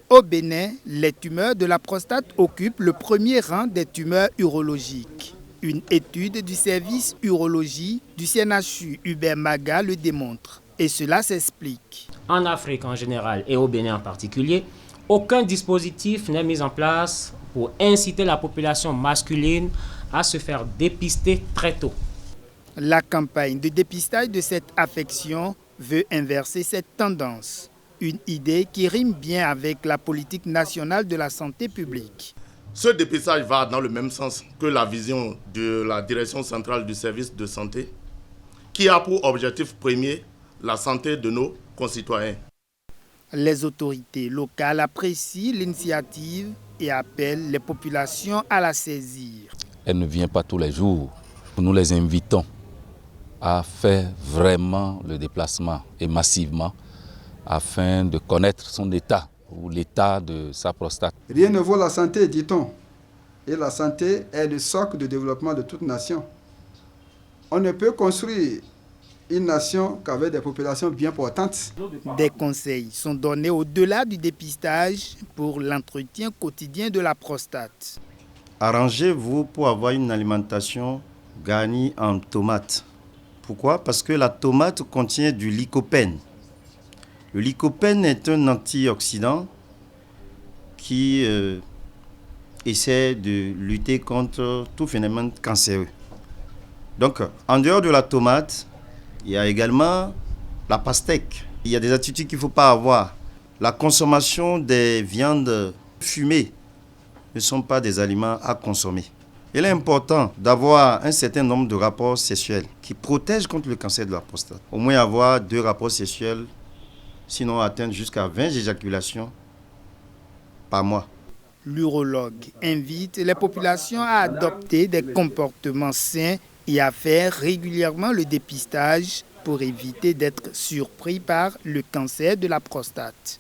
Au Bénin, les tumeurs de la prostate occupent le premier rang des tumeurs urologiques. Une étude du service urologie du CNHU Hubert Maga le démontre. Et cela s'explique. En Afrique en général et au Bénin en particulier, aucun dispositif n'est mis en place pour inciter la population masculine à se faire dépister très tôt. La campagne de dépistage de cette affection veut inverser cette tendance. Une idée qui rime bien avec la politique nationale de la santé publique. Ce dépistage va dans le même sens que la vision de la direction centrale du service de santé, qui a pour objectif premier la santé de nos concitoyens. Les autorités locales apprécient l'initiative et appellent les populations à la saisir. Elle ne vient pas tous les jours. Nous les invitons à faire vraiment le déplacement et massivement afin de connaître son état ou l'état de sa prostate. Rien ne vaut la santé, dit-on. Et la santé est le socle de développement de toute nation. On ne peut construire une nation qu'avec des populations bien portantes. Des conseils sont donnés au-delà du dépistage pour l'entretien quotidien de la prostate. Arrangez-vous pour avoir une alimentation garnie en tomates. Pourquoi? Parce que la tomate contient du lycopène. Le lycopène est un antioxydant qui essaie de lutter contre tout phénomène cancéreux. Donc, en dehors de la tomate, il y a également la pastèque. Il y a des attitudes qu'il ne faut pas avoir. La consommation des viandes fumées ne sont pas des aliments à consommer. Il est important d'avoir un certain nombre de rapports sexuels qui protègent contre le cancer de la prostate. Au moins avoir 2 rapports sexuels, sinon atteindre jusqu'à 20 éjaculations par mois. L'urologue invite les populations à adopter des comportements sains et à faire régulièrement le dépistage pour éviter d'être surpris par le cancer de la prostate.